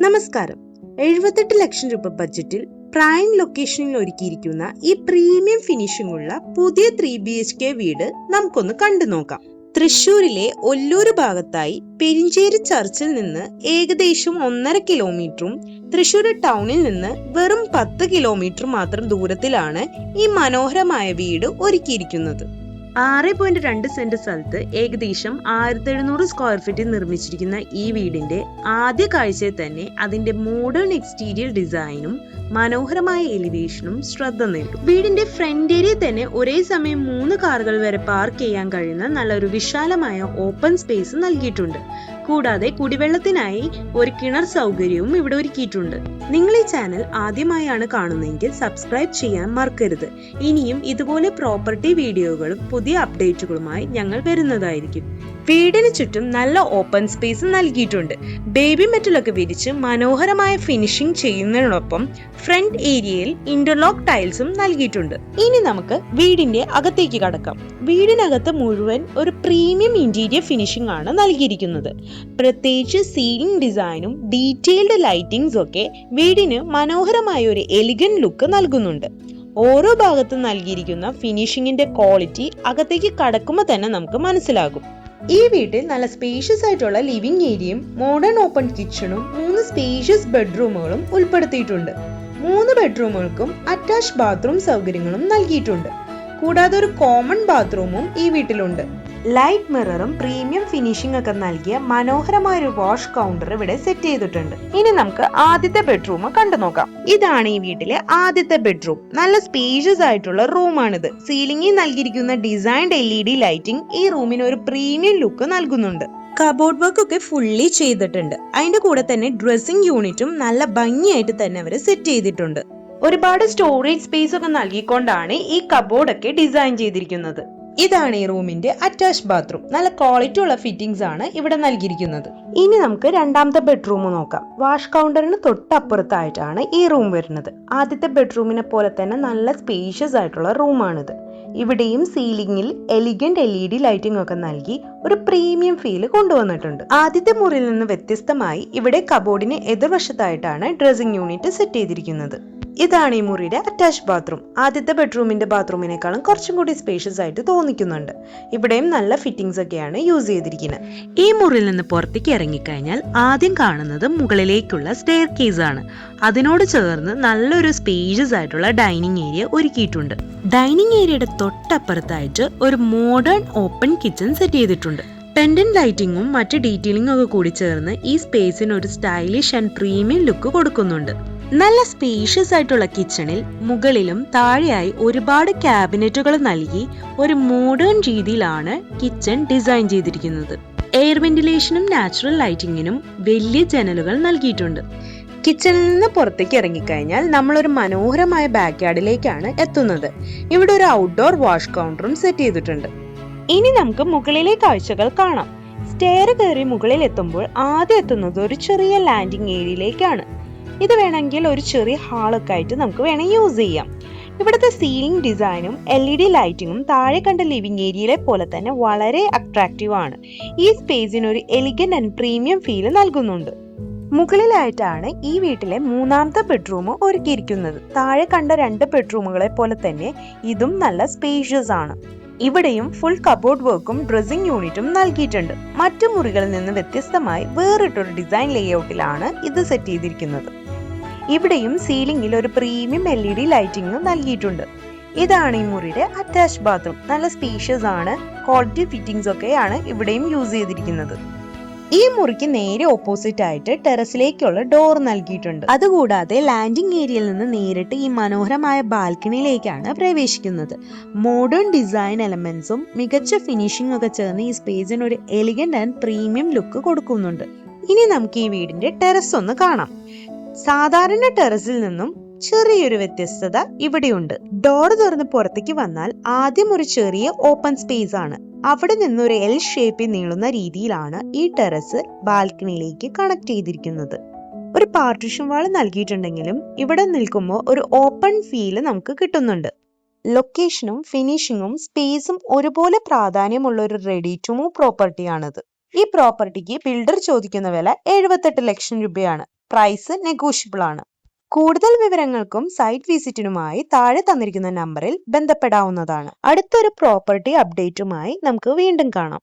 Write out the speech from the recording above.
നമസ്കാരം. 78 ലക്ഷം രൂപ ബഡ്ജറ്റിൽ പ്രൈം ലൊക്കേഷനിൽ ഒരുക്കിയിരിക്കുന്ന ഈ പ്രീമിയം ഫിനിഷിംഗ് ഉള്ള പുതിയ 3BHK വീട് നമുക്കൊന്ന് കണ്ടു നോക്കാം. തൃശ്ശൂരിലെ ഒല്ലൂര് ഭാഗത്തായി പെരിഞ്ചേരി ചർച്ചിൽ നിന്ന് ഏകദേശം 1.5 കിലോമീറ്ററും തൃശ്ശൂർ ടൗണിൽ നിന്ന് വെറും 10 കിലോമീറ്റർ മാത്രം ദൂരത്തിലാണ് ഈ മനോഹരമായ വീട് ഒരുക്കിയിരിക്കുന്നത്. 6.2 സെന്റ് സ്ഥലത്ത് ഏകദേശം 1700 സ്ക്വയർ ഫീറ്റിൽ നിർമ്മിച്ചിരിക്കുന്ന ഈ വീടിന്റെ ആദ്യ കാഴ്ചയിൽ തന്നെ അതിന്റെ മോഡേൺ എക്സ്റ്റീരിയർ ഡിസൈനും മനോഹരമായ എലിവേഷനും ശ്രദ്ധ നേടും. വീടിന്റെ ഫ്രണ്ട് ഏരിയ തന്നെ ഒരേ സമയം 3 കാറുകൾ വരെ പാർക്ക് ചെയ്യാൻ കഴിയുന്ന നല്ലൊരു വിശാലമായ ഓപ്പൺ സ്പേസ് നൽകിയിട്ടുണ്ട്. കൂടാതെ കുടിവെള്ളത്തിനായി ഒരു കിണർ സൗകര്യവും ഇവിടെ ഒരുക്കിയിട്ടുണ്ട്. നിങ്ങൾ ഈ ചാനൽ ആദ്യമായാണ് കാണുന്നതെങ്കിൽ സബ്സ്ക്രൈബ് ചെയ്യാൻ മറക്കരുത്. ഇനിയും ഇതുപോലെ പ്രോപ്പർട്ടി വീഡിയോകളും പുതിയ അപ്ഡേറ്റുകളുമായി ഞങ്ങൾ വരുന്നതായിരിക്കും. വീടിന് ചുറ്റും നല്ല ഓപ്പൺ സ്പേസ് നൽകിയിട്ടുണ്ട്. ബേബി മെറ്റലൊക്കെ വിരിച്ച് മനോഹരമായ ഫിനിഷിംഗ് ചെയ്യുന്നതിനൊപ്പം ഫ്രണ്ട് ഏരിയയിൽ ഇന്റർലോക്ക് ടൈൽസും നൽകിയിട്ടുണ്ട്. ഇനി നമുക്ക് വീടിന്റെ അകത്തേക്ക് കടക്കാം. വീടിനകത്ത് മുഴുവൻ ഒരു പ്രീമിയം ഇന്റീരിയർ ഫിനിഷിംഗ് ആണ് നൽകിയിരിക്കുന്നത്. പ്രത്യേകിച്ച് സീലിംഗ് ഡിസൈനും ഡീറ്റെയിൽഡ് ലൈറ്റിംഗ്സും ഒക്കെ വീടിന് മനോഹരമായ ഒരു എലിഗന്റ് ലുക്ക് നൽകുന്നുണ്ട്. ഓരോ ഭാഗത്തും നൽകിയിരിക്കുന്ന ഫിനിഷിംഗിന്റെ ക്വാളിറ്റി അകത്തേക്ക് കടക്കുമ്പോൾ തന്നെ നമുക്ക് മനസ്സിലാകും. ഈ വീട്ടിൽ നല്ല സ്പേഷ്യസ് ആയിട്ടുള്ള ലിവിംഗ് ഏരിയയും മോഡേൺ ഓപ്പൺ കിച്ചണും 3 സ്പേഷ്യസ് ബെഡ്റൂമുകളും ഉൾപ്പെടുത്തിയിട്ടുണ്ട്. 3 ബെഡ്റൂമുകൾക്കും അറ്റാച്ച് ബാത്റൂം സൗകര്യങ്ങളും നൽകിയിട്ടുണ്ട്. കൂടാതെ ഒരു കോമൺ ബാത്റൂമും ഈ വീട്ടിലുണ്ട്. ലൈറ്റ് മിററും പ്രീമിയം ഫിനിഷിംഗ് ഒക്കെ നൽകിയ മനോഹരമായ ഒരു വാഷ് കൗണ്ടർ ഇവിടെ സെറ്റ് ചെയ്തിട്ടുണ്ട്. ഇനി നമുക്ക് ആദ്യത്തെ ബെഡ്റൂം കണ്ടു നോക്കാം. ഇതാണ് ഈ വീട്ടിലെ ആദ്യത്തെ ബെഡ്റൂം. നല്ല സ്പേഷ്യസ് ആയിട്ടുള്ള റൂമാണിത്. സീലിംഗിൽ നൽകിയിരിക്കുന്ന ഡിസൈൻഡ് LED ലൈറ്റിംഗ് ഈ റൂമിന് ഒരു പ്രീമിയം ലുക്ക് നൽകുന്നുണ്ട്. കബോർഡ് വർക്ക് ഒക്കെ ഫുള്ളി ചെയ്തിട്ടുണ്ട്. അതിന്റെ കൂടെ തന്നെ ഡ്രസ്സിംഗ് യൂണിറ്റും നല്ല ഭംഗിയായിട്ട് തന്നെ അവർ സെറ്റ് ചെയ്തിട്ടുണ്ട്. ഒരുപാട് സ്റ്റോറേജ് സ്പേസ് ഒക്കെ നൽകിക്കൊണ്ടാണ് ഈ കബോർഡ് ഒക്കെ ഡിസൈൻ ചെയ്തിരിക്കുന്നത്. ഇതാണ് ഈ റൂമിന്റെ അറ്റാച്ച് ബാത്റൂം. നല്ല ക്വാളിറ്റി ഉള്ള ഫിറ്റിംഗ്സ് ആണ് ഇവിടെ നൽകിയിരിക്കുന്നത്. ഇനി നമുക്ക് രണ്ടാമത്തെ ബെഡ്റൂം നോക്കാം. വാഷ് കൗണ്ടറിന് തൊട്ടപ്പുറത്തായിട്ടാണ് ഈ റൂം വരുന്നത്. ആദ്യത്തെ ബെഡ്റൂമിനെ പോലെ തന്നെ നല്ല സ്പേഷ്യസ് ആയിട്ടുള്ള റൂമാണിത്. ഇവിടെയും സീലിംഗിൽ എലിഗന്റ് LED ലൈറ്റിംഗ് ഒക്കെ നൽകി ഒരു പ്രീമിയം ഫീല് കൊണ്ടുവന്നിട്ടുണ്ട്. ആദ്യത്തെ മുറിയിൽ നിന്ന് വ്യത്യസ്തമായി ഇവിടെ കബോർഡിന് എതിർവശത്തായിട്ടാണ് ഡ്രസ്സിംഗ് യൂണിറ്റ് സെറ്റ് ചെയ്തിരിക്കുന്നത്. ഇതാണ് ഈ മുറിയുടെ അറ്റാച്ച് ബാത്റൂം. ആദ്യത്തെ ബെഡ്റൂമിന്റെ ബാത്റൂമിനേക്കാളും കുറച്ചും കൂടി സ്പേഷ്യസ് ആയിട്ട് തോന്നിക്കുന്നുണ്ട്. ഇവിടെയും നല്ല ഫിറ്റിംഗ്സ് ഒക്കെയാണ് യൂസ് ചെയ്തിരിക്കുന്നത്. ഈ മുറിയിൽ നിന്ന് പുറത്തേക്ക് ഇറങ്ങിക്കഴിഞ്ഞാൽ ആദ്യം കാണുന്നത് മുകളിലേക്കുള്ള സ്റ്റെയർ കേസ് ആണ്. അതിനോട് ചേർന്ന് നല്ലൊരു സ്പേഷ്യസ് ആയിട്ടുള്ള ഡൈനിങ് ഏരിയ ഒരുക്കിയിട്ടുണ്ട്. ഡൈനിങ് ഏരിയയുടെ തൊട്ടപ്പുറത്തായിട്ട് ഒരു മോഡേൺ ഓപ്പൺ കിച്ചൺ സെറ്റ് ചെയ്തിട്ടുണ്ട്. പെൻഡന്റ് ലൈറ്റിംഗും മറ്റ് ഡീറ്റെയിലിംഗും ഒക്കെ കൂടി ചേർന്ന് ഈ സ്പേസിന് ഒരു സ്റ്റൈലിഷ് ആൻഡ് പ്രീമിയം ലുക്ക് കൊടുക്കുന്നുണ്ട്. നല്ല സ്പേഷ്യസ് ആയിട്ടുള്ള കിച്ചണിൽ മുകളിലും താഴെയായി ഒരുപാട് ക്യാബിനറ്റുകൾ നൽകി ഒരു മോഡേൺ രീതിയിലാണ് കിച്ചൺ ഡിസൈൻ ചെയ്തിരിക്കുന്നത്. എയർ വെന്റിലേഷനും നാച്ചുറൽ ലൈറ്റിംഗിനും വലിയ ജനലുകൾ നൽകിയിട്ടുണ്ട്. കിച്ചണിൽ നിന്ന് പുറത്തേക്ക് ഇറങ്ങിക്കഴിഞ്ഞാൽ നമ്മളൊരു മനോഹരമായ ബാക്ക് യാർഡിലേക്കാണ് എത്തുന്നത്. ഇവിടെ ഒരു ഔട്ട്ഡോർ വാഷ് കൗണ്ടറും സെറ്റ് ചെയ്തിട്ടുണ്ട്. ഇനി നമുക്ക് മുകളിലെ കാഴ്ചകൾ കാണാം. സ്റ്റെയർ കയറി മുകളിൽ എത്തുമ്പോൾ ആദ്യം എത്തുന്നത് ഒരു ചെറിയ ലാൻഡിംഗ് ഏരിയയിലേക്കാണ്. ഇത് വേണമെങ്കിൽ ഒരു ചെറിയ ഹാളൊക്കെ ആയിട്ട് നമുക്ക് വേണമെങ്കിൽ യൂസ് ചെയ്യാം. ഇവിടുത്തെ സീലിംഗ് ഡിസൈനും LED ലൈറ്റിങ്ങും താഴെ കണ്ട ലിവിംഗ് ഏരിയയിലെ പോലെ തന്നെ വളരെ അട്രാക്റ്റീവ് ആണ്. ഈ സ്പേസിന് ഒരു എലിഗന്റ് ആൻഡ് പ്രീമിയം ഫീല് നൽകുന്നുണ്ട്. മുകളിലായിട്ടാണ് ഈ വീട്ടിലെ മൂന്നാമത്തെ ബെഡ്റൂം ഒരുക്കിയിരിക്കുന്നത്. താഴെ കണ്ട 2 ബെഡ്റൂമുകളെ പോലെ തന്നെ ഇതും നല്ല സ്പേഷ്യസ് ആണ്. ഇവിടെയും ഫുൾ കബോർഡ് വർക്കും ഡ്രസ്സിംഗ് യൂണിറ്റും നൽകിയിട്ടുണ്ട്. മറ്റു മുറികളിൽ നിന്ന് വ്യത്യസ്തമായി വേറിട്ടൊരു ഡിസൈൻ ലേഔട്ടിലാണ് ഇത് സെറ്റ് ചെയ്തിരിക്കുന്നത്. ഇവിടെയും സീലിംഗിൽ ഒരു പ്രീമിയം LED ലൈറ്റിംഗ് നൽകിയിട്ടുണ്ട്. ഇതാണ് ഈ മുറിയുടെ അറ്റാച്ച് ബാത്റൂം. നല്ല സ്പേഷ്യസ് ആണ്. ക്വാളിറ്റി ഫിറ്റിംഗ്സ് ഒക്കെയാണ് ഇവിടെയും യൂസ് ചെയ്തിരിക്കുന്നത്. ഈ മുറിക്ക് നേരെ ഓപ്പോസിറ്റ് ആയിട്ട് ടെറസിലേക്കുള്ള ഡോർ നൽകിയിട്ടുണ്ട്. അതുകൂടാതെ ലാൻഡിംഗ് ഏരിയയിൽ നിന്ന് നേരിട്ട് ഈ മനോഹരമായ ബാൽക്കണിയിലേക്കാണ് പ്രവേശിക്കുന്നത്. മോഡേൺ ഡിസൈൻ എലമെന്റ്സും മികച്ച ഫിനിഷിംഗ് ഒക്കെ ചേർന്ന് ഈ സ്പേസിന് ഒരു എലിഗന്റ് ആൻഡ് പ്രീമിയം ലുക്ക് കൊടുക്കുന്നുണ്ട്. ഇനി നമുക്ക് ഈ വീടിന്റെ ടെറസ് ഒന്ന് കാണാം. സാധാരണ ടെറസിൽ നിന്നും ചെറിയൊരു വ്യത്യസ്തത ഇവിടെയുണ്ട്. ഡോർ തുറന്ന് പുറത്തേക്ക് വന്നാൽ ആദ്യം ഒരു ചെറിയ ഓപ്പൺ സ്പേസ് ആണ്. അവിടെ നിന്ന് ഒരു L ഷേപ്പിൽ നീളുന്ന രീതിയിലാണ് ഈ ടെറസ് ബാൽക്കണിയിലേക്ക് കണക്ട് ചെയ്തിരിക്കുന്നത്. ഒരു പാർട്ടീഷൻ വാൾ നൽകിയിട്ടുണ്ടെങ്കിലും ഇവിടെ നിൽക്കുമ്പോൾ ഒരു ഓപ്പൺ ഫീല് നമുക്ക് കിട്ടുന്നുണ്ട്. ലൊക്കേഷനും ഫിനിഷിങ്ങും സ്പേസും ഒരുപോലെ പ്രാധാന്യമുള്ള ഒരു റെഡി ടു മൂവ് പ്രോപ്പർട്ടിയാണിത്. ഈ പ്രോപ്പർട്ടിക്ക് ബിൽഡർ ചോദിക്കുന്ന വില 78 ലക്ഷം രൂപയാണ്. പ്രൈസ് നെഗോഷ്യബിൾ ആണ്. കൂടുതൽ വിവരങ്ങൾക്കും സൈറ്റ് വിസിറ്റിനുമായി താഴെ തന്നിരിക്കുന്ന നമ്പറിൽ ബന്ധപ്പെടാവുന്നതാണ്. അടുത്തൊരു പ്രോപ്പർട്ടി അപ്ഡേറ്റുമായി നമുക്ക് വീണ്ടും കാണാം.